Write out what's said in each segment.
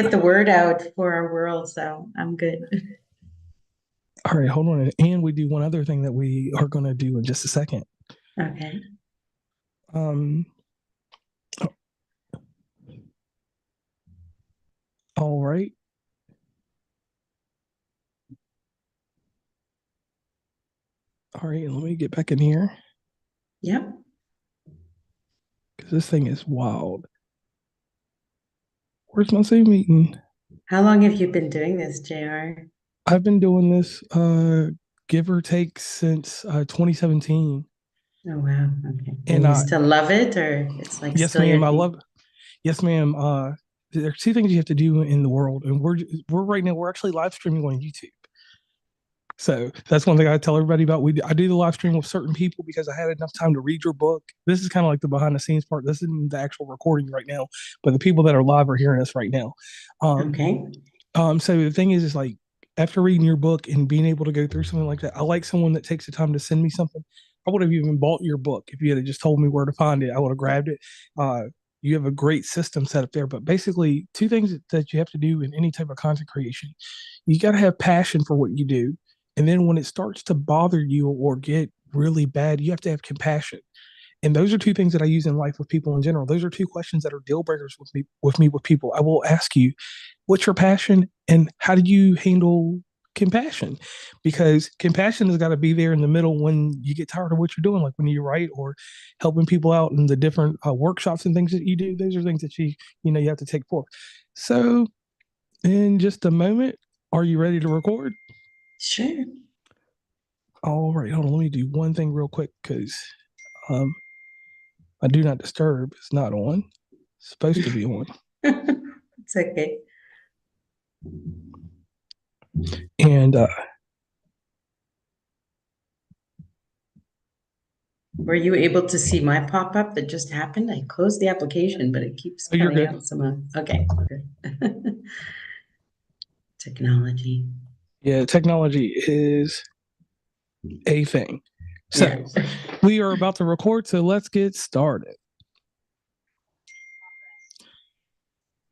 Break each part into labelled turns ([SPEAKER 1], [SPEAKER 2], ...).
[SPEAKER 1] get the word out for our world, so I'm good.
[SPEAKER 2] All right, hold on. And we do one other thing that we are going to do in just a second.
[SPEAKER 1] Okay.
[SPEAKER 2] Um, all right. All right, let me get back in here
[SPEAKER 1] Yep.
[SPEAKER 2] because this thing is wild. Where's my Zoom meeting?
[SPEAKER 1] How long have you been doing this, JR?
[SPEAKER 2] I've been doing this, give or take, since 2017.
[SPEAKER 1] Oh, wow. Okay.
[SPEAKER 2] And
[SPEAKER 1] And you still love it, or it's like
[SPEAKER 2] yes,
[SPEAKER 1] still your
[SPEAKER 2] ma'am, I
[SPEAKER 1] thing?
[SPEAKER 2] love. Yes, ma'am. There are two things you have to do in the world, and we're right now we're actually live streaming on YouTube. So that's one thing I tell everybody about. I do the live stream with certain people because I had enough time to read your book. This is kind of like the behind the scenes part. This isn't the actual recording right now, but the people that are live are hearing us right now. Um,
[SPEAKER 1] Okay.
[SPEAKER 2] so the thing is like after reading your book and being able to go through something like that, I like someone that takes the time to send me something. I would have even bought your book if you had just told me where to find it. I would have grabbed it. You have a great system set up there, but basically, two things that you have to do in any type of content creation: you got to have passion for what you do, and then when it starts to bother you or get really bad, you have to have compassion. And those are two things that I use in life with people in general. Those are two questions that are deal breakers with people. I will ask you, what's your passion and how do you handle compassion? Because compassion has got to be there in the middle when you get tired of what you're doing, like when you write or helping people out in the different workshops and things that you do. Those are things that you have to take forth. So in just a moment, are you ready to record?
[SPEAKER 1] Sure.
[SPEAKER 2] All right, hold on. Let me do one thing real quick because um, my do not disturb is not on. It's supposed to be on.
[SPEAKER 1] It's okay.
[SPEAKER 2] And
[SPEAKER 1] Were you able to see my pop-up that just happened? I closed the application, but it keeps
[SPEAKER 2] oh, you're
[SPEAKER 1] coming
[SPEAKER 2] good.
[SPEAKER 1] out somehow. Okay, good. Technology.
[SPEAKER 2] Yeah, technology is a thing.
[SPEAKER 1] Yeah.
[SPEAKER 2] So we are about to record, so let's get started.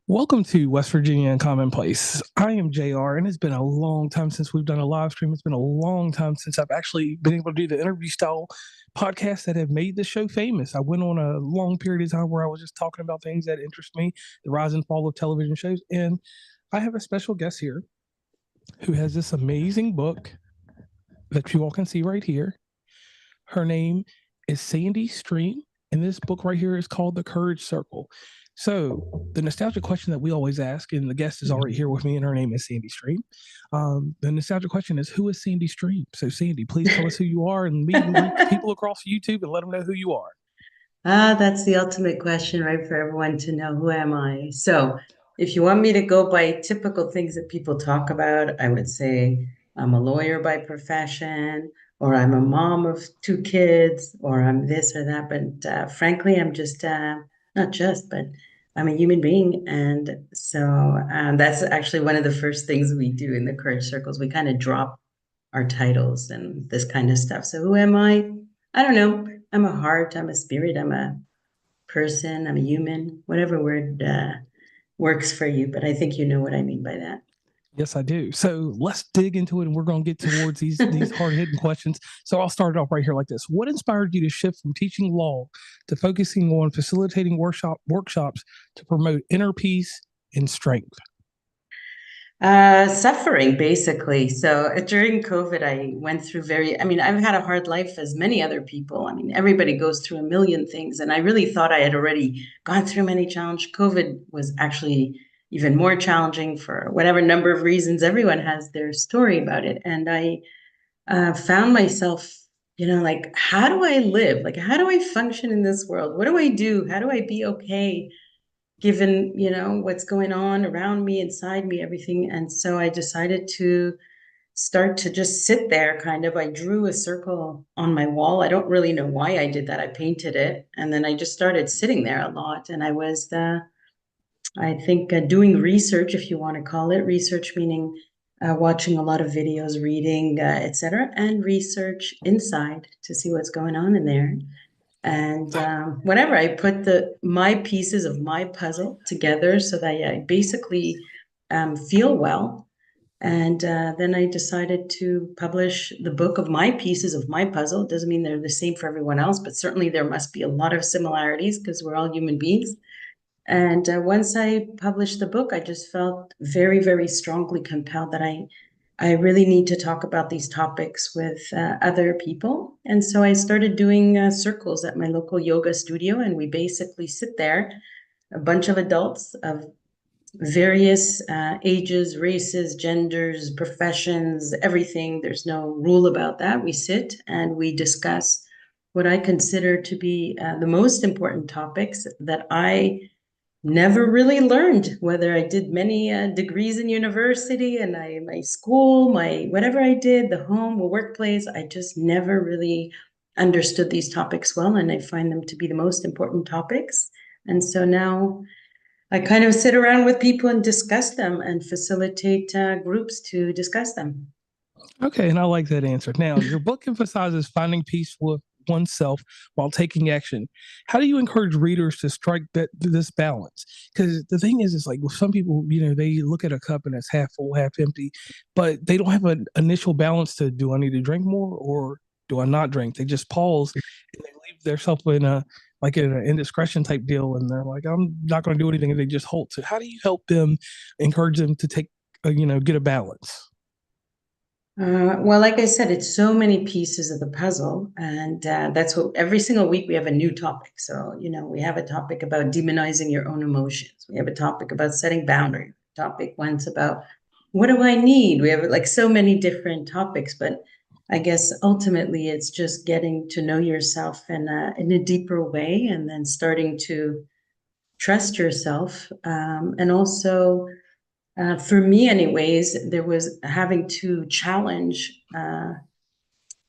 [SPEAKER 2] Welcome to West Virginia and Commonplace. I am JR, and it's been a long time since we've done a live stream. It's been a long time since I've actually been able to do the interview style podcasts that have made the show famous. I went on a long period of time where I was just talking about things that interest me, the rise and fall of television shows. And I have a special guest here who has this amazing book that you all can see right here. Her name is Sandy Stream, and this book right here is called The Courage Circle. So, the nostalgia question that we always ask, and the guest is already here with me, and her name is Sandy Stream. The nostalgia question is, who is Sandy Stream? So, Sandy, please tell us who you are and meet and greet people across YouTube and let them know who you are.
[SPEAKER 1] That's the ultimate question, right? For everyone to know, who am I? So, if you want me to go by typical things that people talk about, I would say I'm a lawyer by profession, or I'm a mom of two kids, or I'm this or that. But frankly, I'm just not just, but I'm a human being. And so that's actually one of the first things we do in the Courage Circles. We kind of drop our titles and this kind of stuff. So, who am I? I don't know. I'm a heart, I'm a spirit, I'm a person, I'm a human, whatever word works for you. But I think you know what I mean by that.
[SPEAKER 2] Yes, I do. So let's dig into it, and we're going to get towards these hard hitting questions. So I'll start off right here like this: what inspired you to shift from teaching law to focusing on facilitating workshops to promote inner peace and strength?
[SPEAKER 1] Suffering, basically. So during COVID, I went through I mean, I've had a hard life as many other people. I mean, everybody goes through a million things. And I really thought I had already gone through many challenges. COVID was actually even more challenging for whatever number of reasons. Everyone has their story about it. And I found myself, like, how do I live? Like, how do I function in this world? What do I do? How do I be okay given, what's going on around me, inside me, everything? And so I decided to start to just sit there kind of. I drew a circle on my wall. I don't really know why I did that. I painted it. And then I just started sitting there a lot. And I was I think doing research, if you want to call it research, meaning watching a lot of videos, reading, etc., and research inside to see what's going on in there. And whatever, I put my pieces of my puzzle together so that I basically feel well. And then I decided to publish the book of my pieces of my puzzle. It doesn't mean they're the same for everyone else, but certainly there must be a lot of similarities because we're all human beings. And once I published the book, I just felt very, very strongly compelled that I really need to talk about these topics with other people. And so I started doing circles at my local yoga studio, and we basically sit there, a bunch of adults of various ages, races, genders, professions, everything. There's no rule about that. We sit and we discuss what I consider to be the most important topics that I never really learned, whether I did many degrees in university and my school, my whatever I did, the home, the workplace, I just never really understood these topics well, and I find them to be the most important topics. And so now I kind of sit around with people and discuss them and facilitate groups to discuss them.
[SPEAKER 2] Okay, and I like that answer. Now, your book emphasizes finding peace with oneself while taking action. How do you encourage readers to strike this balance? Because the thing is like with some people, they look at a cup and it's half full, half empty, but they don't have an initial balance to, do I need to drink more or do I not drink? They just pause and they leave themselves in an indiscretion type deal, and they're like, I'm not going to do anything, and they just halt. So how do you help them, encourage them to take, get a balance?
[SPEAKER 1] Well, like I said, it's so many pieces of the puzzle, and that's what every single week we have a new topic. So, we have a topic about demonizing your own emotions. We have a topic about setting boundaries. Topic one's about what do I need? We have like so many different topics, but I guess ultimately it's just getting to know yourself in a deeper way, and then starting to trust yourself, and also for me, anyways, there was having to challenge,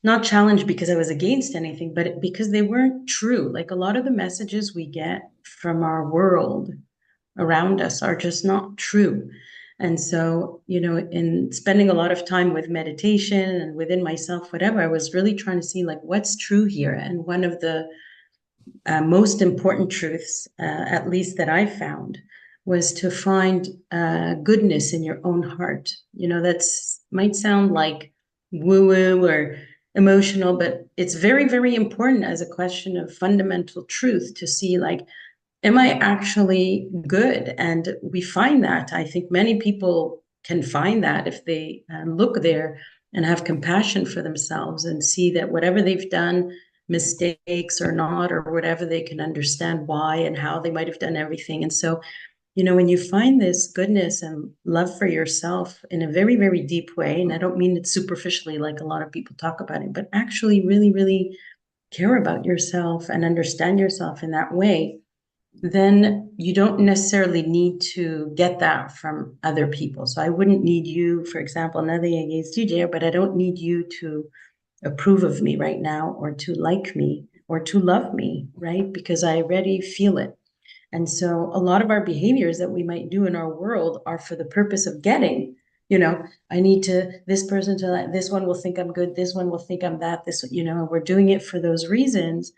[SPEAKER 1] not challenge because I was against anything, but because they weren't true. Like a lot of the messages we get from our world around us are just not true. And so, in spending a lot of time with meditation and within myself, whatever, I was really trying to see like what's true here. And one of the most important truths, at least that I found, was to find goodness in your own heart. That's might sound like woo-woo or emotional, but it's very, very important as a question of fundamental truth to see like, am I actually good? And we find that. I think many people can find that if they look there and have compassion for themselves and see that whatever they've done, mistakes or not, or whatever, they can understand why and how they might have done everything. And so, when you find this goodness and love for yourself in a very, very deep way, and I don't mean it superficially like a lot of people talk about it, but actually really, really care about yourself and understand yourself in that way, then you don't necessarily need to get that from other people. So I wouldn't need you, for example, nothing against you, Jay, but I don't need you to approve of me right now or to like me or to love me, right? Because I already feel it. And so a lot of our behaviors that we might do in our world are for the purpose of getting, I need to, this person to like, this one will think I'm good, this one will think I'm that, this, we're doing it for those reasons.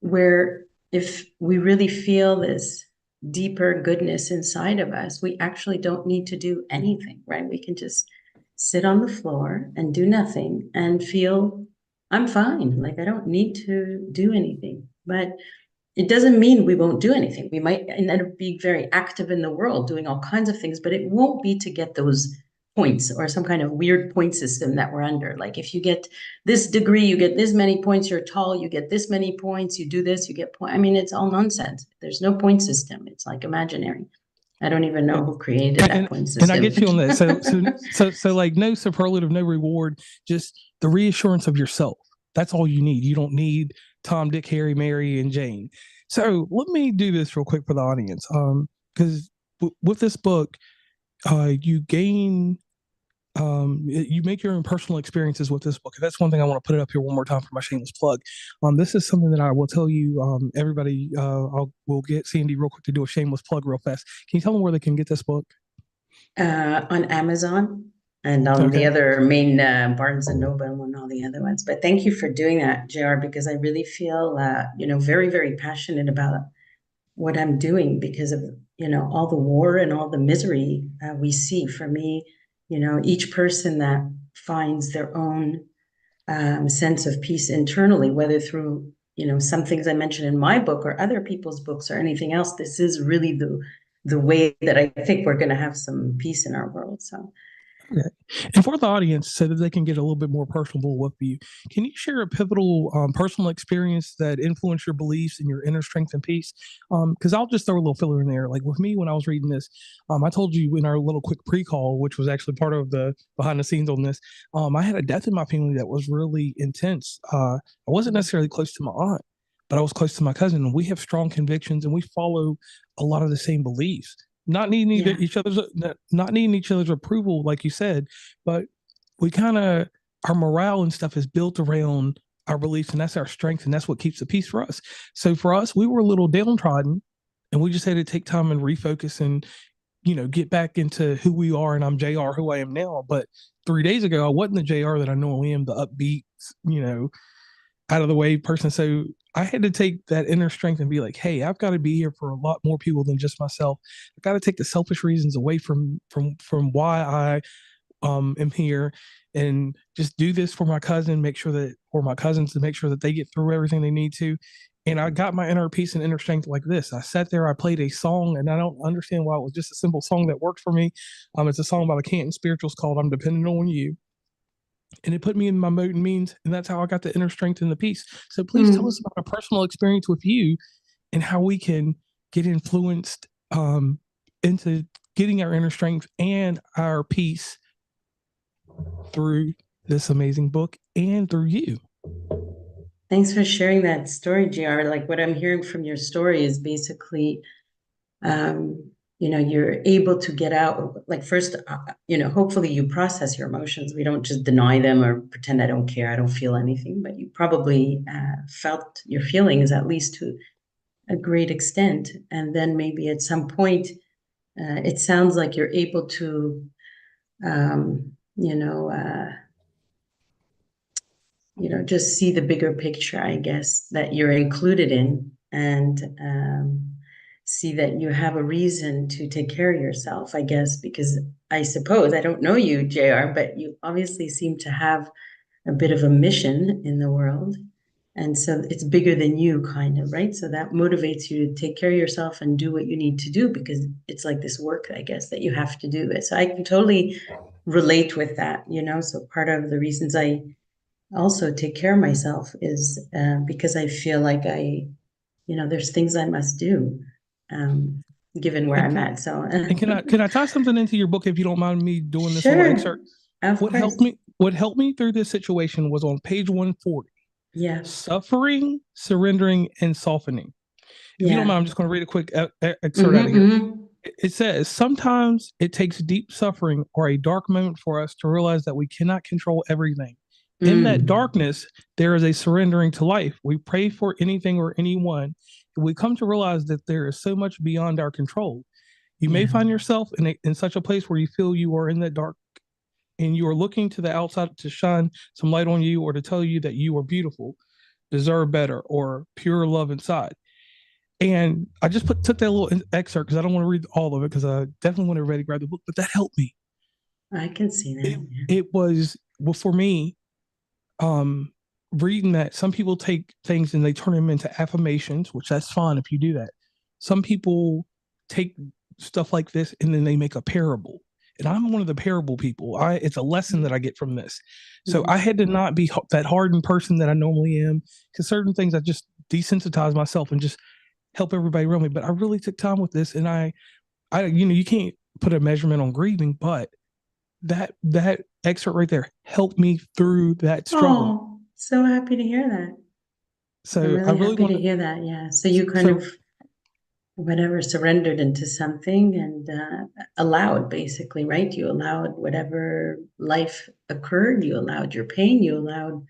[SPEAKER 1] Where if we really feel this deeper goodness inside of us, we actually don't need to do anything, right? We can just sit on the floor and do nothing and feel I'm fine. Like I don't need to do anything. But it doesn't mean we won't do anything. We might end up being very active in the world, doing all kinds of things, but it won't be to get those points or some kind of weird point system that we're under. Like if you get this degree, you get this many points, you're tall, you get this many points, you do this, you get point. I mean, it's all nonsense. There's no point system. It's like imaginary. I don't even know who created that point system.
[SPEAKER 2] And I get you on that. So like no superlative, no reward, just the reassurance of yourself. That's all you need. You don't need Tom, Dick, Harry, Mary, and Jane. So let me do this real quick for the audience. Because with this book, you gain, you make your own personal experiences with this book. And that's one thing I want to put it up here one more time for my shameless plug. This is something that I will tell you, everybody, we'll get Sandy real quick to do a shameless plug real fast. Can you tell them where they can get this book?
[SPEAKER 1] On Amazon. and on the
[SPEAKER 2] Okay.
[SPEAKER 1] other main Barnes and Noble and all the other ones. But thank you for doing that, JR, because I really feel, very, very passionate about what I'm doing because of, all the war and all the misery we see. For me, each person that finds their own sense of peace internally, whether through, some things I mentioned in my book or other people's books or anything else, this is really the way that I think we're going to have some peace in our world. So
[SPEAKER 2] Okay. And for the audience, so that they can get a little bit more personable with you, can you share a pivotal personal experience that influenced your beliefs and your inner strength and peace? Because I'll just throw a little filler in there. Like with me, when I was reading this, I told you in our little quick pre-call, which was actually part of the behind the scenes on this, I had a death in my family that was really intense. I wasn't necessarily close to my aunt, but I was close to my cousin, and we have strong convictions and we follow a lot of the same beliefs,
[SPEAKER 1] yeah,
[SPEAKER 2] not needing each other's approval, like you said, but we kind of, our morale and stuff is built around our beliefs, and that's our strength, and that's what keeps the peace for us. So for us, we were a little downtrodden, and we just had to take time and refocus and get back into who we are. And I'm JR, who I am now. But 3 days ago, I wasn't the JR that I normally am, the upbeat, you know, out of the way person. So I had to take that inner strength and be like, hey, I've got to be here for a lot more people than just myself. I've got to take the selfish reasons away from why I am here, and just do this for my cousin, make sure that for my cousins, to make sure that they get through everything they need to. And I got my inner peace and inner strength like this. I sat there, I played a song, and I don't understand why it was just a simple song that worked for me. It's a song by the Canton Spirituals called I'm Dependent on You, and it put me in my mode and means, and that's how I got the inner strength and the peace. So please tell us
[SPEAKER 1] mm.
[SPEAKER 2] about a personal experience with you and how we can get influenced into getting our inner strength and our peace through this amazing book and through you.
[SPEAKER 1] Thanks for sharing that story, JR. Like what I'm hearing from your story is basically, you're able to get out, like first, hopefully you process your emotions. We don't just deny them or pretend I don't care, I don't feel anything, but you probably felt your feelings at least to a great extent. And then maybe at some point, it sounds like you're able to, um, you know, uh, just see the bigger picture, I guess, that you're included in, and see that you have a reason to take care of yourself, I guess, because I suppose, I don't know you, JR, but you obviously seem to have a bit of a mission in the world. And so it's bigger than you, kind of, right? So that motivates you to take care of yourself and do what you need to do because it's like this work, I guess, that you have to do it. So I can totally relate with that, So part of the reasons I also take care of myself is because I feel like there's things I must do, um, given where
[SPEAKER 2] And
[SPEAKER 1] I'm
[SPEAKER 2] can,
[SPEAKER 1] at. So
[SPEAKER 2] and can I tie something into your book if you don't mind me doing this little
[SPEAKER 1] sure,
[SPEAKER 2] excerpt?
[SPEAKER 1] of course.
[SPEAKER 2] What helped me through this situation was on page 140.
[SPEAKER 1] Yeah,
[SPEAKER 2] Suffering, surrendering, and softening. If you don't
[SPEAKER 1] yeah.
[SPEAKER 2] mind, I'm just going to read a quick excerpt out of
[SPEAKER 1] Mm-hmm,
[SPEAKER 2] here.
[SPEAKER 1] mm-hmm.
[SPEAKER 2] It says, sometimes it takes deep suffering or a dark moment for us to realize that we cannot control everything. In that
[SPEAKER 1] Mm.
[SPEAKER 2] darkness, there is a surrendering to life. We pray for anything or anyone. We come to realize that there is so much beyond our control. You may
[SPEAKER 1] Yeah.
[SPEAKER 2] find yourself in such a place where you feel you are in that dark and you are looking to the outside to shine some light on you or to tell you that you are beautiful, deserve better, or pure love inside. And I just took that little excerpt because I don't want to read all of it because I definitely want everybody to grab the book, but that helped me.
[SPEAKER 1] I can see
[SPEAKER 2] It,
[SPEAKER 1] that. Yeah.
[SPEAKER 2] it was, well, for me, um, reading that some people take things and they turn them into affirmations, which that's fine if you do that. Some people take stuff like this and then they make a parable. And I'm one of the parable people. It's a lesson that I get from this. So I
[SPEAKER 1] Mm.
[SPEAKER 2] had to not be that hardened person that I normally am, because certain things I just desensitize myself and just help everybody around me. But I really took time with this, and you can't put a measurement on grieving, but that excerpt right there helped me through that struggle.
[SPEAKER 1] Oh, so happy to hear that. I'm
[SPEAKER 2] So I
[SPEAKER 1] really
[SPEAKER 2] really
[SPEAKER 1] happy
[SPEAKER 2] want
[SPEAKER 1] to
[SPEAKER 2] to.
[SPEAKER 1] hear that. Yeah. So you kind
[SPEAKER 2] So
[SPEAKER 1] of whatever surrendered into something and allowed, basically, right? You allowed whatever life occurred, you allowed your pain, you allowed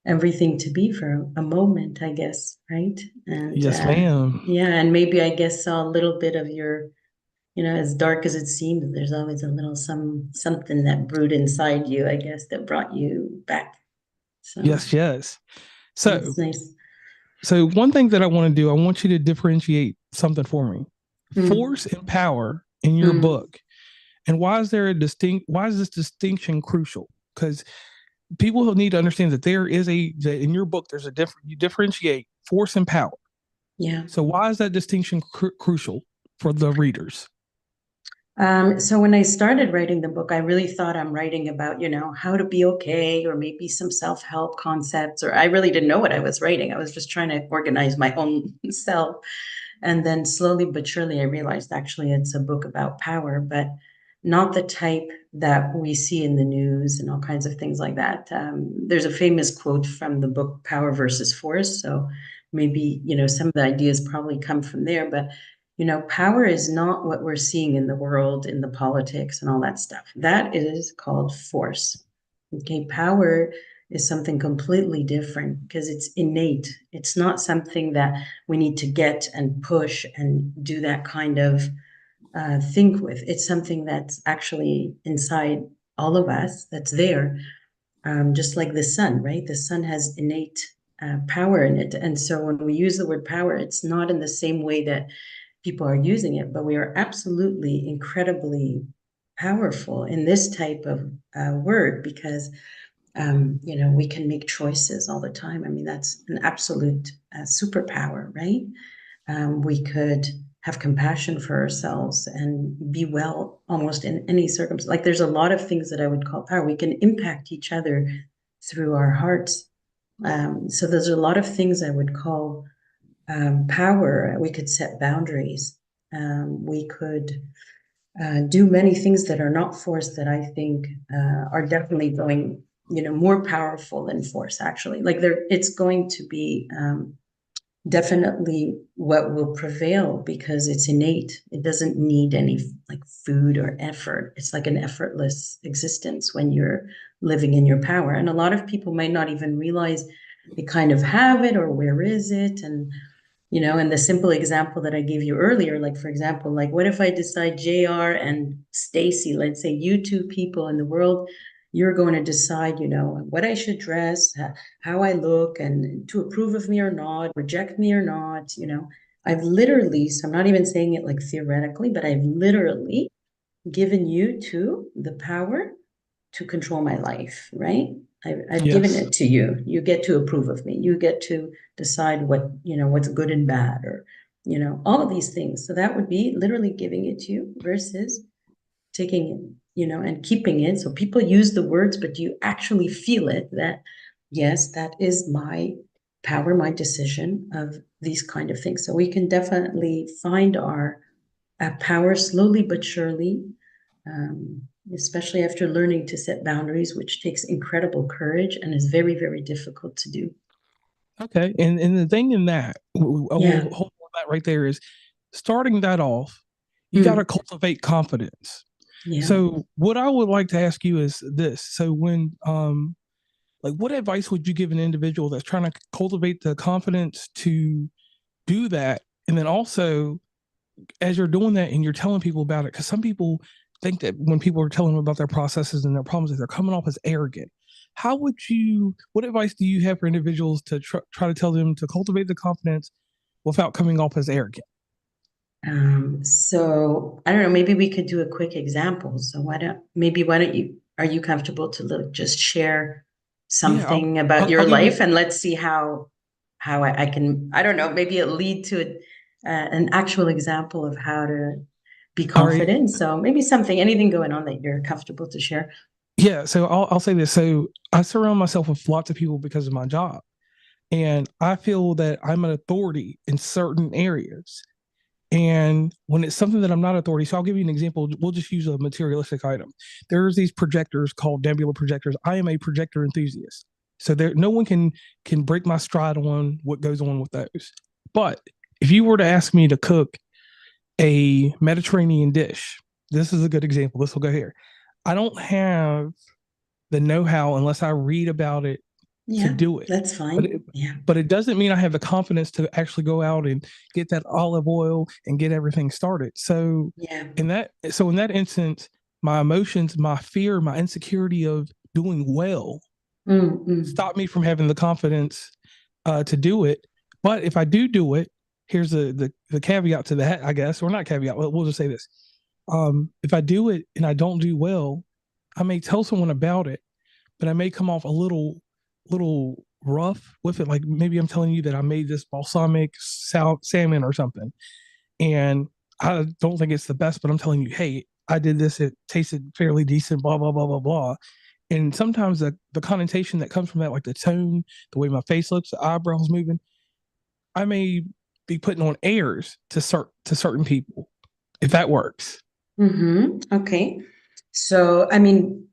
[SPEAKER 1] everything to be for a moment, I guess, right? And
[SPEAKER 2] yes, ma'am.
[SPEAKER 1] yeah, and maybe I guess saw a little bit of your as dark as it seems, there's always a little something that brewed inside you, I guess, that brought you back. So
[SPEAKER 2] Yes, yes. So,
[SPEAKER 1] it's nice.
[SPEAKER 2] so one thing that I want to do, I want you to differentiate something for me.
[SPEAKER 1] Mm,
[SPEAKER 2] Force and power in your
[SPEAKER 1] mm,
[SPEAKER 2] book. And why is this distinction crucial? Because people need to understand that that in your book, there's a different, you differentiate force and power.
[SPEAKER 1] yeah.
[SPEAKER 2] So why is that distinction crucial for the readers?
[SPEAKER 1] So when I started writing the book, I really thought I'm writing about, how to be okay, or maybe some self-help concepts, or I really didn't know what I was writing. I was just trying to organize my own self. And then slowly but surely, I realized actually it's a book about power, but not the type that we see in the news and all kinds of things like that. There's a famous quote from the book Power versus Force. So maybe, some of the ideas probably come from there, but power is not what we're seeing in the world, in the politics and all that stuff. That is called force. Okay, power is something completely different because it's innate. It's not something that we need to get and push and do that kind of think with. It's something that's actually inside all of us, that's there, just like the sun, right? The sun has innate power in it. And so when we use the word power, it's not in the same way that people are using it, but we are absolutely incredibly powerful in this type of word because we can make choices all the time. I mean, that's an absolute superpower, right? We could have compassion for ourselves and be well almost in any circumstance. Like there's a lot of things that I would call power. We can impact each other through our hearts. So there's a lot of things I would call power. We could set boundaries. We could do many things that are not force that I think are definitely going, more powerful than force. Actually, like it's going to be definitely what will prevail because it's innate. It doesn't need any like food or effort. It's like an effortless existence when you're living in your power. And a lot of people might not even realize they kind of have it or where is it. And the simple example that I gave you earlier, like for example, like what if I decide JR and Stacy, let's say you two people in the world, you're going to decide, what I should dress, how I look, and to approve of me or not, reject me or not. I've literally, so I'm not even saying it like theoretically, but I've literally given you two the power to control my life, right? I've given
[SPEAKER 2] Yes.
[SPEAKER 1] it to you. You get to approve of me. You get to decide what's good and bad, or, all of these things. So that would be literally giving it to you versus taking it, and keeping it. So people use the words, but do you actually feel it that, yes, that is my power, my decision of these kind of things. So we can definitely find our power slowly but surely, especially after learning to set boundaries, which takes incredible courage and is very, very difficult to do.
[SPEAKER 2] Okay. And the thing in that, I will
[SPEAKER 1] Yeah.
[SPEAKER 2] hold on that right there is starting that off, you got to
[SPEAKER 1] Mm.
[SPEAKER 2] cultivate confidence.
[SPEAKER 1] Yeah.
[SPEAKER 2] So what I would like to ask you is this. So when like what advice would you give an individual that's trying to cultivate the confidence to do that? And then also as you're doing that and you're telling people about it, because some people think that when people are telling them about their processes and their problems, that they're coming off as arrogant. What advice do you have for individuals to try to tell them to cultivate the confidence without coming off as arrogant?
[SPEAKER 1] So I don't know, maybe we could do a quick example. So are you comfortable to just share
[SPEAKER 2] Yeah,
[SPEAKER 1] something about
[SPEAKER 2] I'll
[SPEAKER 1] your
[SPEAKER 2] give you.
[SPEAKER 1] life and let's see how I can, I don't know, maybe it lead to an actual example of how to be
[SPEAKER 2] All right.
[SPEAKER 1] confident. So maybe anything going on that you're comfortable to share.
[SPEAKER 2] Yeah. So I'll say this. So I surround myself with lots of people because of my job. And I feel that I'm an authority in certain areas. And when it's something that I'm not authority, so I'll give you an example. We'll just use a materialistic item. There's these projectors called Nebula projectors. I am a projector enthusiast. So no one can break my stride on what goes on with those. But if you were to ask me to cook a Mediterranean dish, this is a good example. This will go here. I don't have the know-how unless I read about it to
[SPEAKER 1] Yeah,
[SPEAKER 2] do it.
[SPEAKER 1] that's
[SPEAKER 2] But
[SPEAKER 1] fine.
[SPEAKER 2] it,
[SPEAKER 1] Yeah.
[SPEAKER 2] but it doesn't mean I have the confidence to actually go out and get that olive oil and get everything started.
[SPEAKER 1] Yeah.
[SPEAKER 2] In that instance, my emotions, my fear, my insecurity of doing well
[SPEAKER 1] Mm-mm.
[SPEAKER 2] stop me from having the confidence to do it. But if I do it, here's the caveat to that, I guess, or not caveat. We'll just say this: if I do it and I don't do well, I may tell someone about it, but I may come off a little rough with it. Like maybe I'm telling you that I made this balsamic salmon or something, and I don't think it's the best, but I'm telling you, hey, I did this. It tasted fairly decent. Blah blah blah blah blah. And sometimes the connotation that comes from that, like the tone, the way my face looks, the eyebrows moving, I may be putting on airs to certain people, if that works.
[SPEAKER 1] Okay. So, I mean,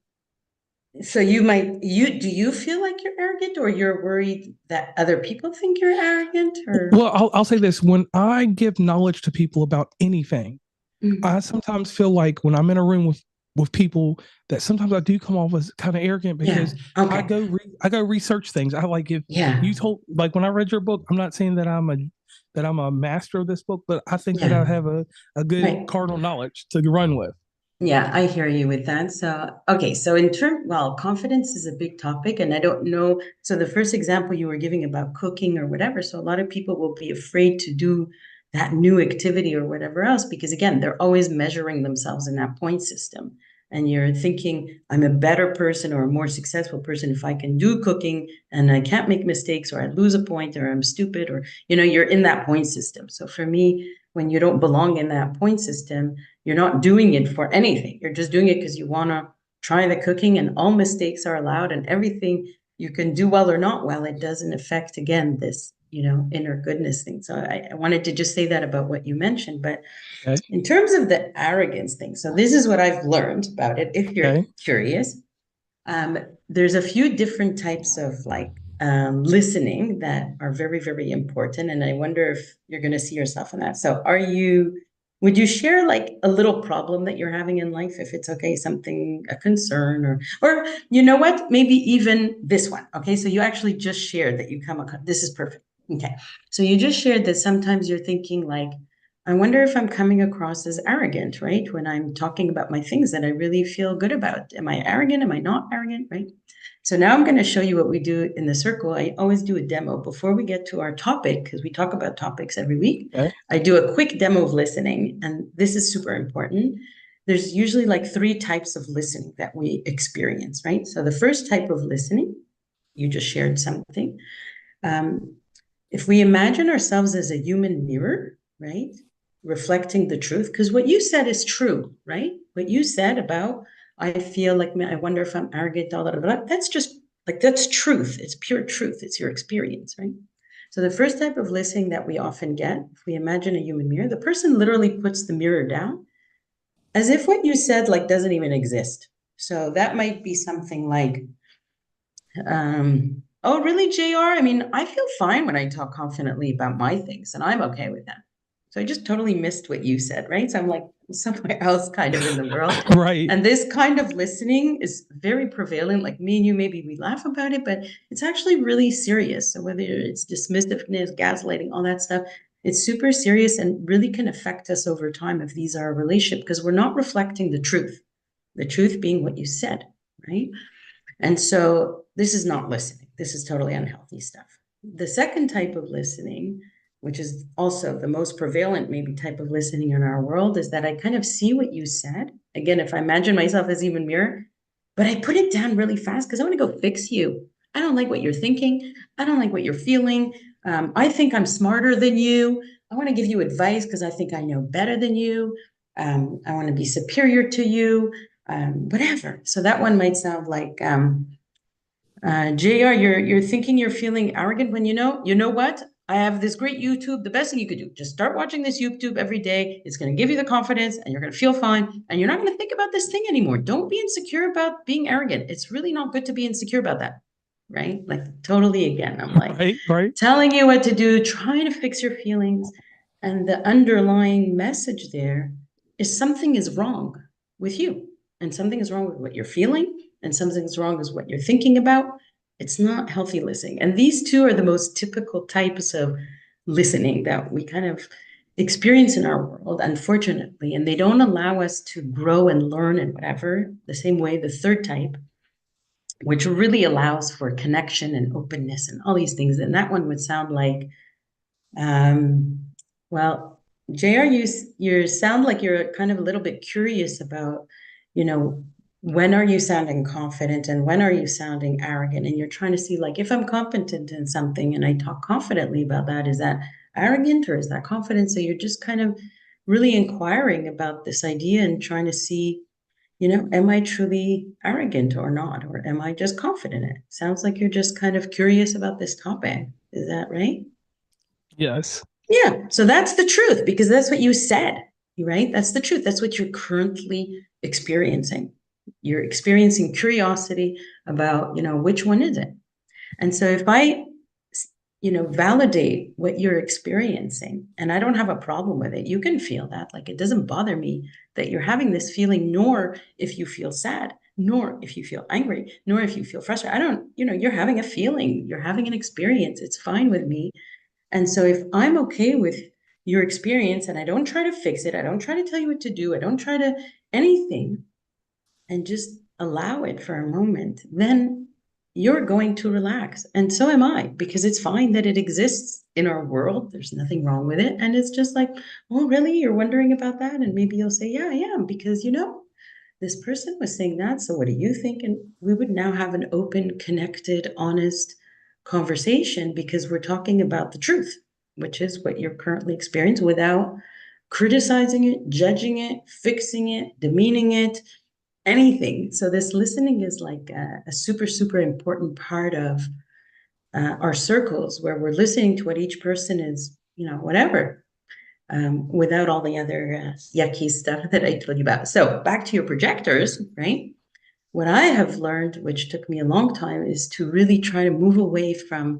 [SPEAKER 1] so do you feel like you're arrogant or you're worried that other people think you're arrogant or?
[SPEAKER 2] Well, I'll say this: when I give knowledge to people about anything, I
[SPEAKER 1] Mm,
[SPEAKER 2] sometimes feel like when I'm in a room with people that sometimes I do come off as kind of arrogant
[SPEAKER 1] yeah.
[SPEAKER 2] because
[SPEAKER 1] Okay.
[SPEAKER 2] I go research things. I like if
[SPEAKER 1] Yeah.
[SPEAKER 2] you told like when I read your book, I'm not saying that I'm a master of this book, but I think that I
[SPEAKER 1] Yeah.
[SPEAKER 2] have a good
[SPEAKER 1] Right.
[SPEAKER 2] cardinal knowledge to run with.
[SPEAKER 1] Yeah, I hear you with that. So, okay. So well, confidence is a big topic and I don't know. So the first example you were giving about cooking or whatever. So a lot of people will be afraid to do that new activity or whatever else, because again, they're always measuring themselves in that point system. And you're thinking, I'm a better person or a more successful person if I can do cooking and I can't make mistakes or I lose a point or I'm stupid or, you're in that point system. So for me, when you don't belong in that point system, you're not doing it for anything. You're just doing it because you want to try the cooking and all mistakes are allowed and everything you can do well or not well. It doesn't affect, again, this, inner goodness thing. So I wanted to just say that about what you mentioned. But
[SPEAKER 2] Okay.
[SPEAKER 1] in terms of the arrogance thing, so this is what I've learned about it. If you're
[SPEAKER 2] Okay.
[SPEAKER 1] curious, um, there's a few different types of listening that are very, very important. And I wonder if you're going to see yourself in that. So would you share like a little problem that you're having in life, if it's okay, something, a concern or you know what, maybe even this one. Okay. So you actually just shared that this is perfect. Okay. So you just shared that sometimes you're thinking like, I wonder if I'm coming across as arrogant, right? When I'm talking about my things that I really feel good about. Am I arrogant? Am I not arrogant? Right. So now I'm going to show you what we do in the circle. I always do a demo before we get to our topic, because we talk about topics every week.
[SPEAKER 2] Okay.
[SPEAKER 1] I do a quick demo of listening, and this is super important. There's usually like three types of listening that we experience, right? So the first type of listening, you just shared something. Um, if we imagine ourselves as a human mirror, right, reflecting the truth, because what you said is true, right? What you said about, I feel like, I wonder if I'm arrogant, blah, blah, blah, that's just like, that's truth. It's pure truth. It's your experience, right? So the first type of listening that we often get, if we imagine a human mirror, the person literally puts the mirror down as if what you said like doesn't even exist. So that might be something like, oh, really, JR? I mean, I feel fine when I talk confidently about my things, and I'm okay with that. So I just totally missed what you said, right? So I'm like somewhere else kind of in the world.
[SPEAKER 2] Right.
[SPEAKER 1] And this kind of listening is very prevalent. Like me and you, maybe we laugh about it, but it's actually really serious. So whether it's dismissiveness, gaslighting, all that stuff, it's super serious and really can affect us over time if these are a relationship, because we're not reflecting the truth being what you said, right? And so this is not listening. This is totally unhealthy stuff. The second type of listening, which is also the most prevalent maybe type of listening in our world, is that I kind of see what you said. Again, if I imagine myself as even mirror, but I put it down really fast because I want to go fix you. I don't like what you're thinking. I don't like what you're feeling. I think I'm smarter than you. I want to give you advice because I think I know better than you. I want to be superior to you, whatever. So that one might sound like, JR, you're thinking you're feeling arrogant when you know what? I have this great YouTube. The best thing you could do, just start watching this YouTube every day. It's going to give you the confidence and you're going to feel fine and you're not going to think about this thing anymore. Don't be insecure about being arrogant. It's really not good to be insecure about that. Right? Like totally again, I'm like
[SPEAKER 2] Right. Right.
[SPEAKER 1] telling you what to do, trying to fix your feelings. And the underlying message there is something is wrong with you, and something is wrong with what you're feeling, and something's wrong with what you're thinking about. It's not healthy listening. And these two are the most typical types of listening that we kind of experience in our world, unfortunately. And they don't allow us to grow and learn and whatever, the same way the third type, which really allows for connection and openness and all these things. And that one would sound like, um, well, JR, you sound like you're kind of a little bit curious about, you know, when are you sounding confident and when are you sounding arrogant? And you're trying to see, like, if I'm competent in something and I talk confidently about that, is that arrogant or is that confident? So you're just kind of really inquiring about this idea and trying to see, am I truly arrogant or not? Or am I just confident in it? Sounds like you're just kind of curious about this topic. Is that right?
[SPEAKER 2] Yes.
[SPEAKER 1] Yeah. So that's the truth because that's what you said, right? That's the truth. That's what you're currently experiencing. You're experiencing curiosity about, which one is it? And so if I, validate what you're experiencing, and I don't have a problem with it, you can feel that. Like, it doesn't bother me that you're having this feeling, nor if you feel sad, nor if you feel angry, nor if you feel frustrated. I don't, you're having a feeling, you're having an experience. It's fine with me. And so if I'm okay with your experience and I don't try to fix it, I don't try to tell you what to do, I don't try to anything, and just allow it for a moment, then you're going to relax. And so am I, because it's fine that it exists in our world. There's nothing wrong with it. And it's just like, oh, really? You're wondering about that? And maybe you'll say, yeah, I am, because, this person was saying that. So what do you think? And we would now have an open, connected, honest conversation because we're talking about the truth, which is what you're currently experiencing without criticizing it, judging it, fixing it, demeaning it, anything. So this listening is like a super, super important part of our circles where we're listening to what each person is, whatever, without all the other yucky stuff that I told you about. So back to your projectors, right? What I have learned, which took me a long time, is to really try to move away from,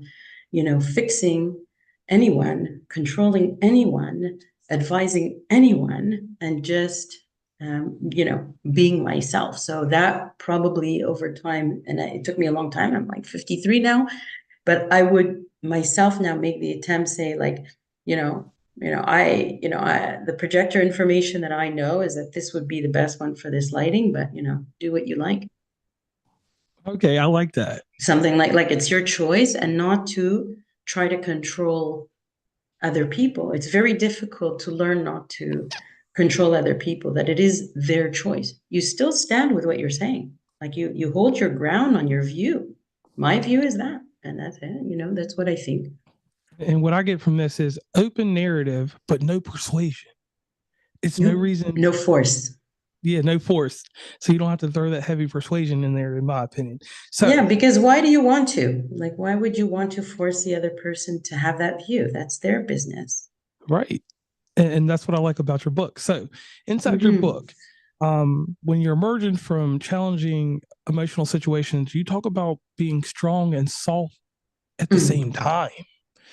[SPEAKER 1] fixing anyone, controlling anyone, advising anyone, and just, being myself. So that probably over time, and it took me a long time. I'm like 53 now, but I would myself now make the attempt, say like, the projector information that I know is that this would be the best one for this lighting, but do what you like.
[SPEAKER 2] Okay, I like that.
[SPEAKER 1] Something like it's your choice, and not to try to control other people. It's very difficult to learn not to control other people, that it is their choice. You still stand with what you're saying. Like you hold your ground on your view. My view is that, and that's it. That's what I think.
[SPEAKER 2] And what I get from this is open narrative, but no persuasion. It's no reason.
[SPEAKER 1] No force.
[SPEAKER 2] Yeah, no force. So you don't have to throw that heavy persuasion in there, in my opinion. So
[SPEAKER 1] yeah, because why do you want to? Like, why would you want to force the other person to have that view? That's their business.
[SPEAKER 2] Right. And that's what I like about your book. So inside your book, when you're emerging from challenging emotional situations, you talk about being strong and soft at the same time.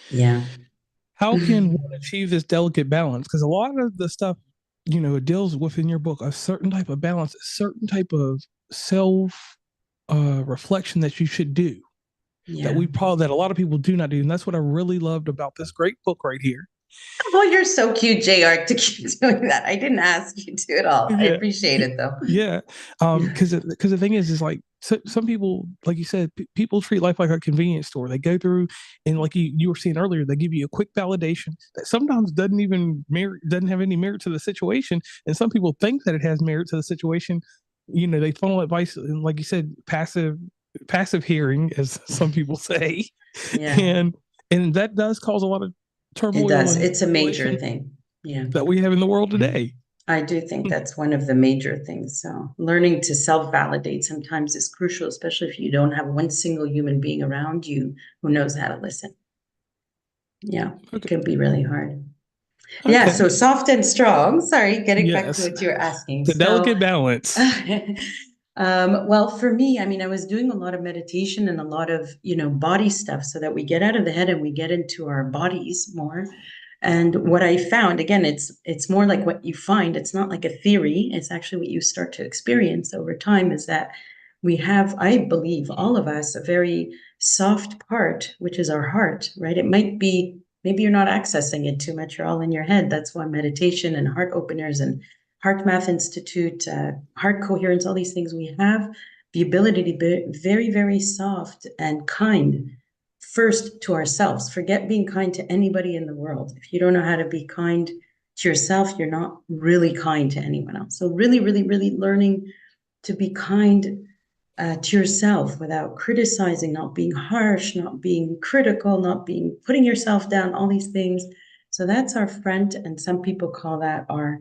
[SPEAKER 1] Yeah.
[SPEAKER 2] How can one achieve this delicate balance? Because a lot of the stuff, it deals with in your book, a certain type of balance, a certain type of self reflection that you should do. Yeah. That a lot of people do not do. And that's what I really loved about this great book right here.
[SPEAKER 1] Oh, you're so cute, JR, to keep doing that. I didn't ask you to at all. Yeah. I appreciate it though.
[SPEAKER 2] Yeah. Because the thing is like, some people, like you said, people treat life like a convenience store. They go through, and like you were saying earlier, they give you a quick validation that sometimes doesn't have any merit to the situation. And some people think that it has merit to the situation. They funnel advice, and like you said, passive hearing, as some people say. Yeah. And that does cause a lot of turmoil.
[SPEAKER 1] It does. It's a major thing. Yeah.
[SPEAKER 2] That we have in the world today.
[SPEAKER 1] I do think that's one of the major things. So learning to self-validate sometimes is crucial, especially if you don't have one single human being around you who knows how to listen. Yeah, it can be really hard. Okay. Yeah, so soft and strong. Sorry, getting back to what you're asking.
[SPEAKER 2] The delicate balance.
[SPEAKER 1] Well, for me, I was doing a lot of meditation and a lot of, body stuff so that we get out of the head and we get into our bodies more. And what I found, again, it's more like what you find. It's not like a theory. It's actually what you start to experience over time, is that we have, I believe, all of us, a very soft part, which is our heart, right? It might be, maybe you're not accessing it too much, you're all in your head. That's why meditation and heart openers and Heart Math Institute, heart coherence, all these things, we have the ability to be very, very soft and kind first to ourselves. Forget being kind to anybody in the world. If you don't know how to be kind to yourself, you're not really kind to anyone else. So really, really, really learning to be kind to yourself without criticizing, not being harsh, not being critical, not being putting yourself down, all these things. So that's our front, and some people call that our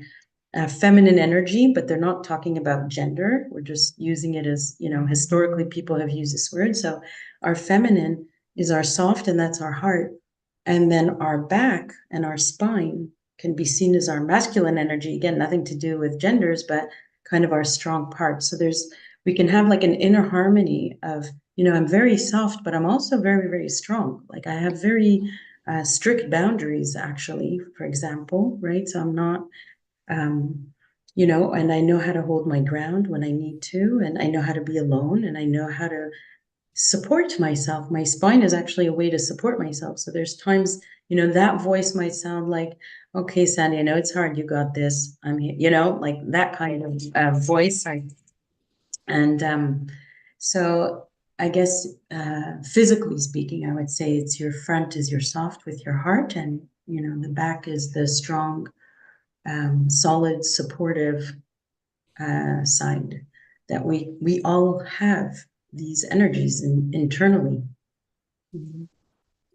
[SPEAKER 1] feminine energy, but they're not talking about gender. We're just using it as, historically people have used this word. So our feminine is our soft, and that's our heart. And then our back and our spine can be seen as our masculine energy. Again, nothing to do with genders, but kind of our strong part. So we can have like an inner harmony of, I'm very soft, but I'm also very, very strong. Like I have very strict boundaries, actually, for example, right? So I'm not, and I know how to hold my ground when I need to, and I know how to be alone, and I know how to support myself. My spine is actually a way to support myself. So there's times, that voice might sound like, okay, Sandy, I know it's hard. You got this. I'm here, like that kind of voice. And so I guess physically speaking, I would say it's your front is your soft with your heart, and, the back is the strong, solid, supportive side that we all have these energies internally.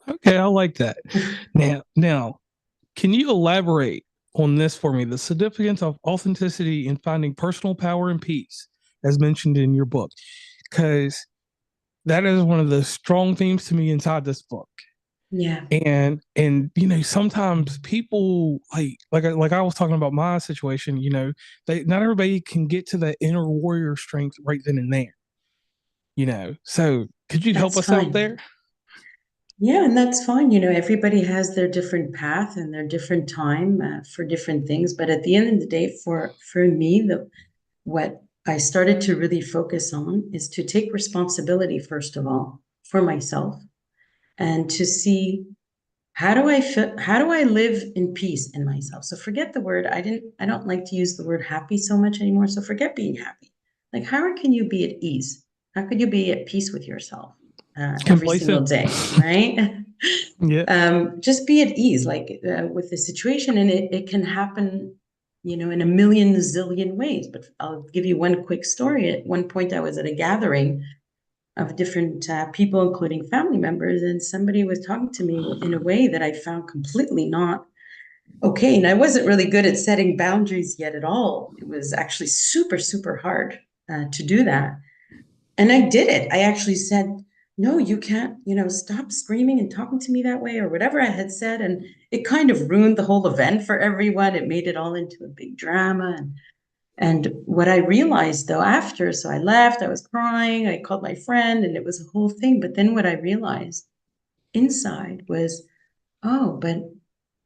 [SPEAKER 2] Okay, I like that. Now, can you elaborate on this for me? The significance of authenticity in finding personal power and peace, as mentioned in your book, because that is one of the strong themes to me inside this book.
[SPEAKER 1] Yeah.
[SPEAKER 2] And sometimes people like I was talking about my situation, not everybody can get to that inner warrior strength right then and there. So could you help us out there?
[SPEAKER 1] Yeah, and that's fine. Everybody has their different path and their different time for different things. But at the end of the day, for me, what I started to really focus on is to take responsibility, first of all, for myself, and to see how do I live in peace in myself. So forget the word. I don't like to use the word happy so much anymore. So forget being happy. Like, how can you be at ease? How could you be at peace with yourself every single day, right?
[SPEAKER 2] Yeah.
[SPEAKER 1] Just be at ease, like with the situation, and it can happen, in a million zillion ways. But I'll give you one quick story. At one point, I was at a gathering of different people, including family members, and somebody was talking to me in a way that I found completely not okay. And I wasn't really good at setting boundaries yet at all. It was actually super, super hard to do that. And I did it. I actually said, no, you can't, stop screaming and talking to me that way, or whatever I had said. And it kind of ruined the whole event for everyone. It made it all into a big drama. And what I realized though after, so I left, I was crying, I called my friend, and it was a whole thing. But then what I realized inside was, oh, but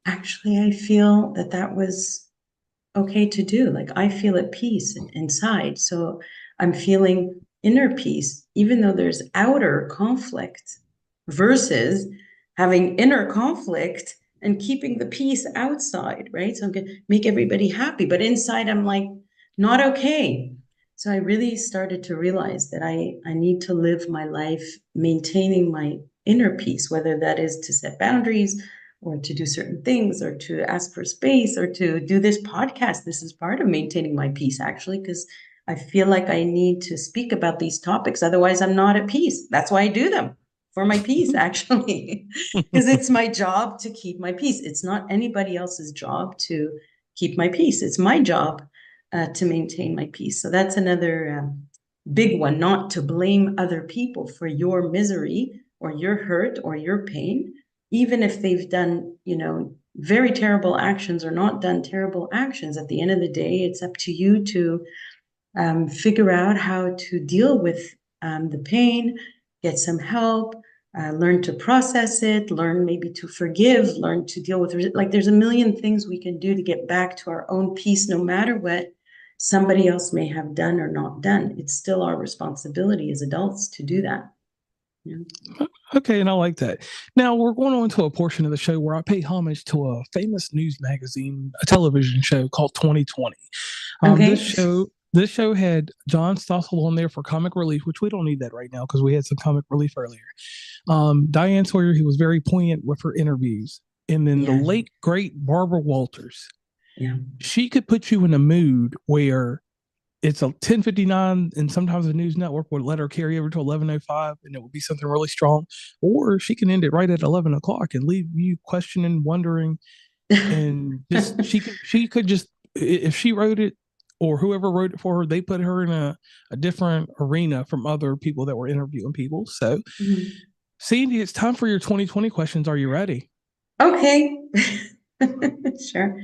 [SPEAKER 1] actually I feel that was okay to do. Like I feel at peace inside. So I'm feeling inner peace, even though there's outer conflict, versus having inner conflict and keeping the peace outside, right? So I'm going to make everybody happy, but inside I'm like, not okay. So I really started to realize that I need to live my life maintaining my inner peace, whether that is to set boundaries or to do certain things or to ask for space or to do this podcast. This is part of maintaining my peace, actually, because I feel like I need to speak about these topics. Otherwise, I'm not at peace. That's why I do them, for my peace, actually, because it's my job to keep my peace. It's not anybody else's job to keep my peace. It's my job to maintain my peace. So that's another big one, not to blame other people for your misery or your hurt or your pain, even if they've done, very terrible actions or not done terrible actions. At the end of the day, it's up to you to figure out how to deal with the pain, get some help, learn to process it, learn maybe to forgive, learn to deal with, like there's a million things we can do to get back to our own peace, no matter what somebody else may have done or not done. It's still our responsibility as adults to do that. You know?
[SPEAKER 2] Okay, and I like that. Now we're going on to a portion of the show where I pay homage to a famous news magazine, a television show called 2020. This
[SPEAKER 1] Okay.
[SPEAKER 2] show had John Stossel on there for comic relief, which we don't need that right now because we had some comic relief earlier. Diane Sawyer, who was very poignant with her interviews, and then the
[SPEAKER 1] Yeah.
[SPEAKER 2] late great Barbara Walters.
[SPEAKER 1] Yeah.
[SPEAKER 2] She could put you in a mood where it's a 10:59, and sometimes the news network would let her carry over to 11:05, and it would be something really strong. Or she can end it right at 11 o'clock and leave you questioning, wondering, and just she could just, if she wrote it or whoever wrote it for her, they put her in a different arena from other people that were interviewing people. So, Sandy, it's time for your 2020 questions. Are you ready?
[SPEAKER 1] Okay. Sure.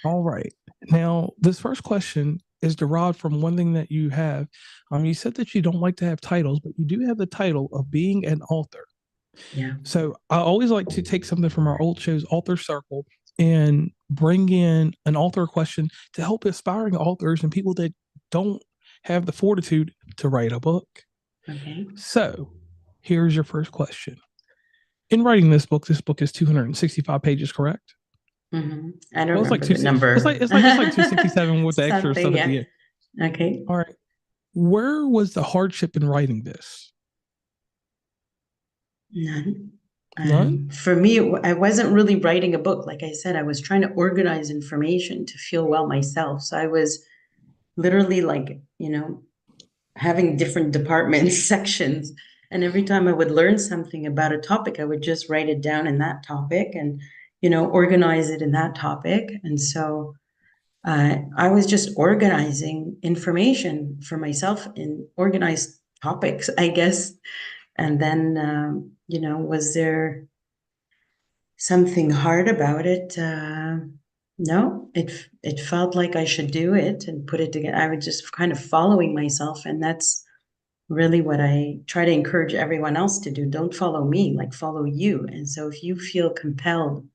[SPEAKER 2] All right. Now, this first question is derived from one thing that you have. You said that you don't like to have titles, but you do have the title of being an author.
[SPEAKER 1] Yeah.
[SPEAKER 2] So I always like to take something from our old shows, Author Circle, and bring in an author question to help aspiring authors and people that don't have the fortitude to write a book.
[SPEAKER 1] Okay.
[SPEAKER 2] So here's your first question. In writing this book is 265 pages, correct?
[SPEAKER 1] Mm-hmm. I don't
[SPEAKER 2] Well, it's like
[SPEAKER 1] remember the number.
[SPEAKER 2] it's like 267 with the extra stuff at the end.
[SPEAKER 1] Okay.
[SPEAKER 2] All right. Where was the hardship in writing this?
[SPEAKER 1] None.
[SPEAKER 2] None?
[SPEAKER 1] For me, I wasn't really writing a book. Like I said, I was trying to organize information to feel well myself. So I was literally like, having different departments, sections. And every time I would learn something about a topic, I would just write it down in that topic and, organize it in that topic. And so I was just organizing information for myself in organized topics, I guess. And then, was there something hard about it? No, it felt like I should do it and put it together. I was just kind of following myself, and that's really what I try to encourage everyone else to do. Don't follow me, like follow you. And so if you feel compelled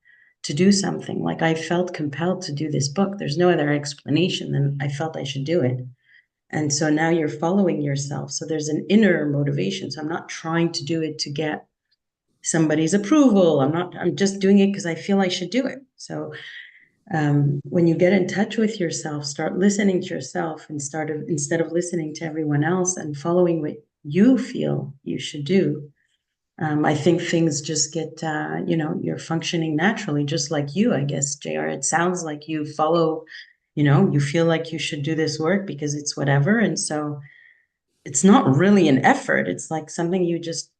[SPEAKER 1] to do something, like I felt compelled to do this book, there's no other explanation than I felt I should do it. And so now you're following yourself. So there's an inner motivation. So I'm not trying to do it to get somebody's approval. I'm just doing it because I feel I should do it. So when you get in touch with yourself, start listening to yourself and instead of listening to everyone else and following what you feel you should do. I think things just get, you're functioning naturally, just like you, I guess, JR. It sounds like you follow, you feel like you should do this work because it's whatever. And so it's not really an effort. It's like something you just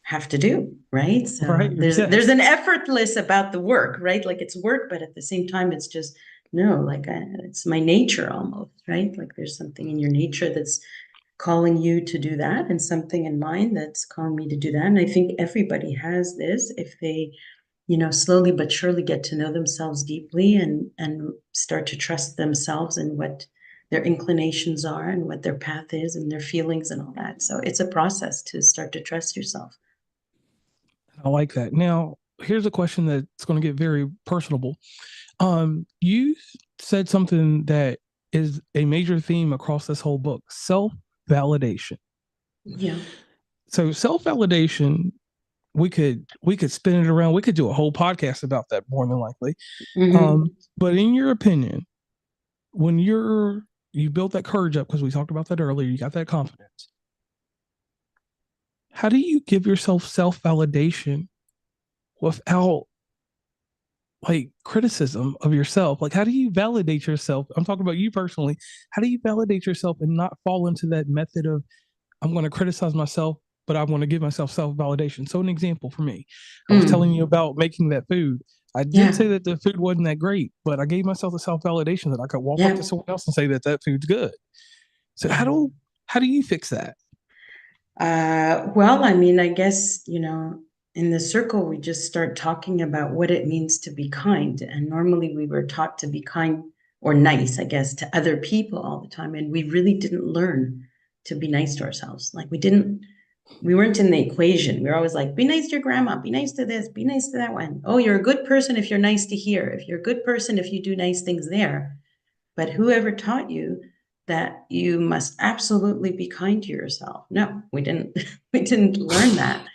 [SPEAKER 1] have to do, right? So
[SPEAKER 2] Right.
[SPEAKER 1] there's an effortless about the work, right? Like it's work, but at the same time, it's just no, like it's my nature almost, right? Like there's something in your nature that's calling you to do that, and something in mine that's calling me to do that. And I think everybody has this if they, slowly but surely get to know themselves deeply and start to trust themselves and what their inclinations are and what their path is and their feelings and all that. So it's a process to start to trust yourself.
[SPEAKER 2] I like that. Now, here's a question that's going to get very personable. You said something that is a major theme across this whole book: self-validation.
[SPEAKER 1] Yeah.
[SPEAKER 2] So self-validation, we could spin it around. We could do a whole podcast about that more than likely.
[SPEAKER 1] Mm-hmm.
[SPEAKER 2] But in your opinion, when you built that courage up, because we talked about that earlier, you got that confidence. How do you give yourself self-validation without like criticism of yourself? Like, how do you validate yourself? I'm talking about you personally. How do you validate yourself and not fall into that method of, I'm going to criticize myself, but I want to give myself self-validation? So an example for me, I was telling you about making that food. I did say that the food wasn't that great, but I gave myself the self-validation that I could walk up to someone else and say that food's good. So how do you fix that?
[SPEAKER 1] Well, I mean, I guess, in the circle, we just start talking about what it means to be kind. And normally we were taught to be kind or nice, I guess, to other people all the time. And we really didn't learn to be nice to ourselves. Like we weren't in the equation. We were always like, be nice to your grandma, be nice to this, be nice to that one. Oh, you're a good person if you're nice to here. If you're a good person, if you do nice things there. But whoever taught you that you must absolutely be kind to yourself? No, we didn't. We didn't learn that.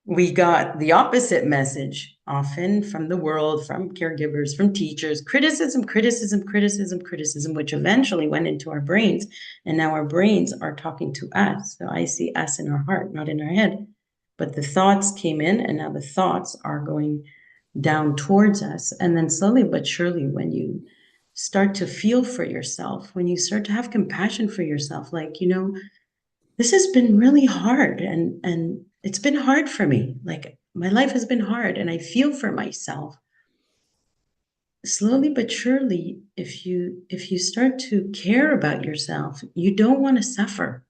[SPEAKER 1] We got the opposite message often from the world, from caregivers, from teachers: criticism, criticism, criticism, criticism, which eventually went into our brains. And now our brains are talking to us. So I see us in our heart, not in our head. But the thoughts came in, and now the thoughts are going down towards us. And then slowly but surely, when you start to feel for yourself, when you start to have compassion for yourself, like, this has been really hard, and it's been hard for me. Like, my life has been hard, and I feel for myself. Slowly but surely, if you start to care about yourself, you don't want to suffer.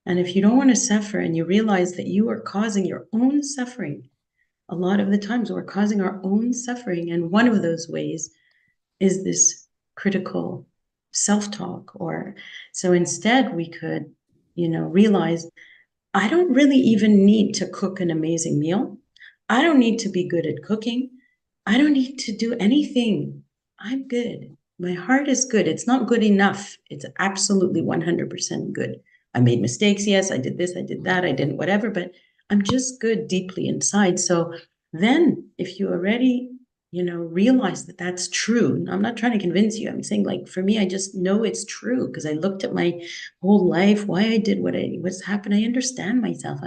[SPEAKER 1] And if you don't want to suffer, and you realize that you are causing your own suffering, a lot of the times we're causing our own suffering, and one of those ways is this critical self-talk. Or so instead we could, realize, I don't really even need to cook an amazing meal. I don't need to be good at cooking. I don't need to do anything. I'm good. My heart is good. It's not good enough. It's absolutely 100% good. I made mistakes. Yes, I did this, I did that, I didn't, whatever, but I'm just good deeply inside. So then if you already, realize that that's true. I'm not trying to convince you. I'm saying, like, for me, I just know it's true because I looked at my whole life, why I did what's happened. I understand myself.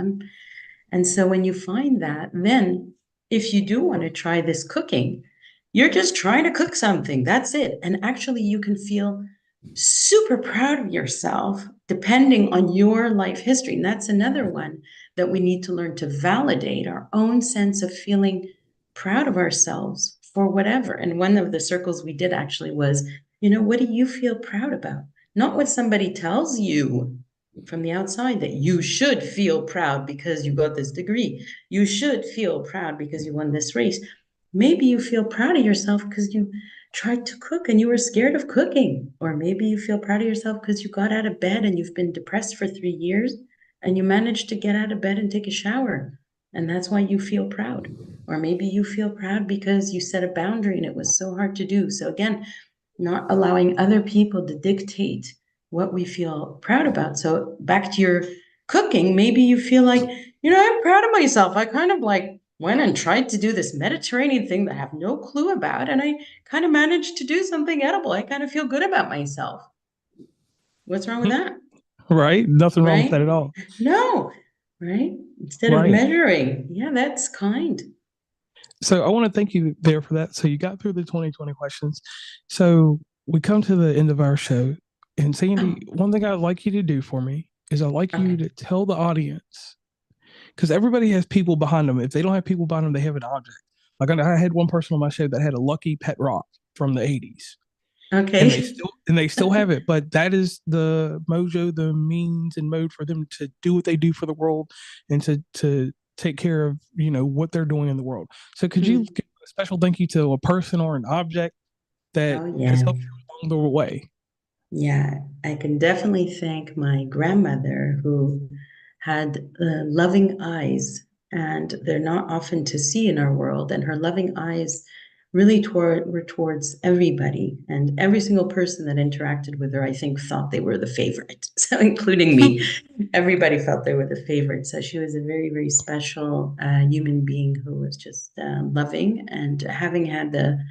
[SPEAKER 1] And so when you find that, then if you do want to try this cooking, you're just trying to cook something. That's it. And actually, you can feel super proud of yourself depending on your life history. And that's another one that we need to learn to validate our own sense of feeling proud of ourselves for whatever. And one of the circles we did actually was, what do you feel proud about? Not what somebody tells you from the outside, that you should feel proud because you got this degree. You should feel proud because you won this race. Maybe you feel proud of yourself because you tried to cook and you were scared of cooking. Or maybe you feel proud of yourself because you got out of bed and you've been depressed for 3 years and you managed to get out of bed and take a shower. And that's why you feel proud. Or maybe you feel proud because you set a boundary and it was so hard to do. So again, not allowing other people to dictate what we feel proud about. So back to your cooking, maybe you feel like, I'm proud of myself. I kind of like went and tried to do this Mediterranean thing that I have no clue about, and I kind of managed to do something edible. I kind of feel good about myself. What's wrong with that?
[SPEAKER 2] Right? Nothing wrong with
[SPEAKER 1] Right?
[SPEAKER 2] that at all.
[SPEAKER 1] No, right? Instead of
[SPEAKER 2] Right.
[SPEAKER 1] measuring, yeah, that's kind.
[SPEAKER 2] So I want to thank you there for that. So you got through the 2020 questions. So we come to the end of our show. And Sandy, one thing I'd like you to do for me is I'd like you
[SPEAKER 1] Okay.
[SPEAKER 2] to tell the audience, because everybody has people behind them. If they don't have people behind them, they have an object. Like I had one person on my show that had a lucky pet rock from the 80s.
[SPEAKER 1] Okay.
[SPEAKER 2] And they still have it, but that is the mojo, the means and mode for them to do what they do for the world and to take care of what they're doing in the world. So could you give a special thank you to a person or an object that
[SPEAKER 1] Oh,
[SPEAKER 2] has
[SPEAKER 1] yeah.
[SPEAKER 2] helped you along the way?
[SPEAKER 1] Yeah, I can definitely thank my grandmother, who had loving eyes, and they're not often to see in our world. And her loving eyes really were towards everybody, and every single person that interacted with her, I think, thought they were the favorite. So, including me, everybody felt they were the favorite. So she was a very, very special human being who was just loving, and having had the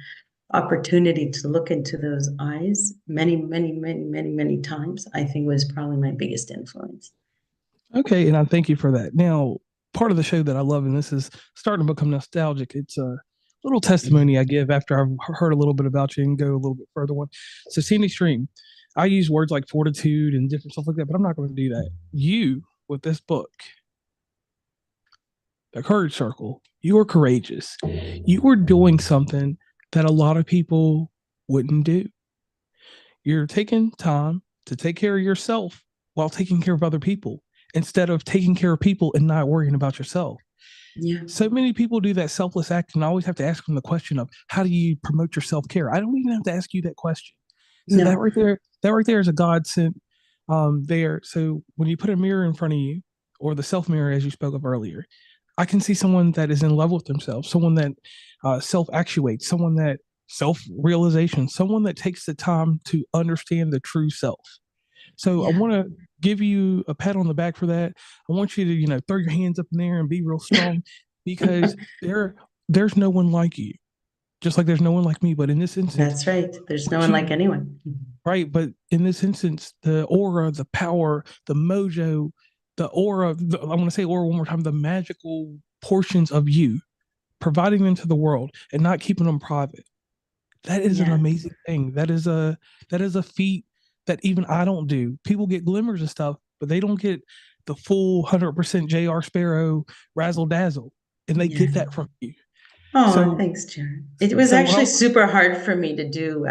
[SPEAKER 1] opportunity to look into those eyes many, many, many, many, many times, I think was probably my biggest influence.
[SPEAKER 2] Okay, and I thank you for that. Now, part of the show that I love, and this is starting to become nostalgic, it's a little testimony I give after I've heard a little bit about you and go a little bit further one. So, Sandy Stream, I use words like fortitude and different stuff like that, but I'm not going to do that. You, with this book, The Courage Circle, you are courageous. You are doing something that a lot of people wouldn't do. You're taking time to take care of yourself while taking care of other people instead of taking care of people and not worrying about yourself.
[SPEAKER 1] Yeah.
[SPEAKER 2] So many people do that selfless act, and I always have to ask them the question of how do you promote your self care? I don't even have to ask you that question. So
[SPEAKER 1] No.
[SPEAKER 2] that right there is a God sent there. So when you put a mirror in front of you, or the self mirror as you spoke of earlier, I can see someone that is in love with themselves, someone that self actuates, someone that self-realization, someone that takes the time to understand the true self. So I
[SPEAKER 1] Yeah.
[SPEAKER 2] want to give you a pat on the back for that. I want you to, throw your hands up in there and be real strong, because there's no one like you, just like there's no one like me. But in this instance,
[SPEAKER 1] That's right. There's no
[SPEAKER 2] what
[SPEAKER 1] one
[SPEAKER 2] you
[SPEAKER 1] like anyone.
[SPEAKER 2] right, but in this instance, the aura, the power, the mojo, the aura, I want to say aura one more time, the magical portions of you, providing them to the world and not keeping them private. That is an
[SPEAKER 1] Yeah.
[SPEAKER 2] amazing thing. That is a feat that even I don't do. People get glimmers of stuff, but they don't get the full 100% J.R. Sparrow razzle dazzle, and they
[SPEAKER 1] Yeah.
[SPEAKER 2] get that from you.
[SPEAKER 1] Oh,
[SPEAKER 2] So,
[SPEAKER 1] thanks, Jared. It was
[SPEAKER 2] so what
[SPEAKER 1] actually
[SPEAKER 2] I'll
[SPEAKER 1] super hard for me to do.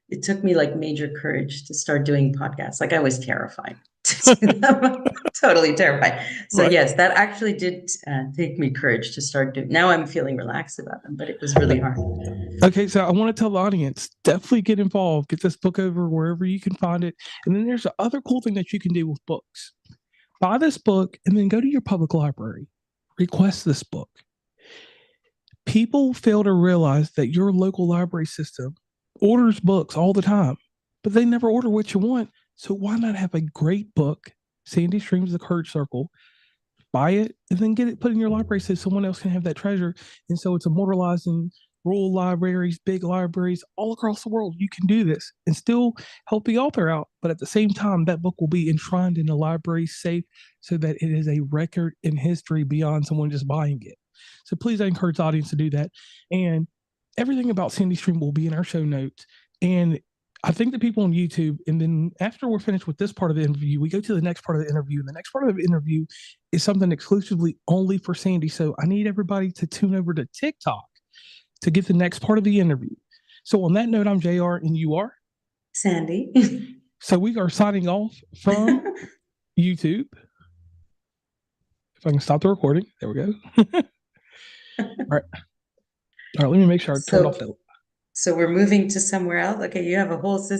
[SPEAKER 1] It took me like major courage to start doing podcasts. Like I was terrified to do them. Totally terrified. So
[SPEAKER 2] right.
[SPEAKER 1] yes, that actually did take me courage to start doing. Now I'm feeling relaxed about them, but it was really hard.
[SPEAKER 2] Okay, so I want to tell the audience, definitely get involved, get this book over wherever you can find it. And then there's the other cool thing that you can do with books. Buy this book and then go to your public library. Request this book. People fail to realize that your local library system orders books all the time, but they never order what you want. So why not have a great book, Sandy Streams The Courage Circle, buy it, and then get it put in your library so someone else can have that treasure. And so it's immortalized in rural libraries, big libraries all across the world. You can do this and still help the author out. But at the same time, that book will be enshrined in the library safe so that it is a record in history beyond someone just buying it. So please, I encourage the audience to do that. And everything about Sandy Stream will be in our show notes. And I think the people on YouTube, and then after we're finished with this part of the interview, we go to the next part of the interview. And the next part of the interview is something exclusively only for Sandy. So I need everybody to tune over to TikTok to get the next part of the interview. So on that note, I'm JR and you are
[SPEAKER 1] Sandy.
[SPEAKER 2] So we are signing off from YouTube. If I can stop the recording. There we go. All right. All right. Let me make sure I turned off
[SPEAKER 1] So
[SPEAKER 2] that.
[SPEAKER 1] so we're moving to somewhere else. Okay, you have a whole system.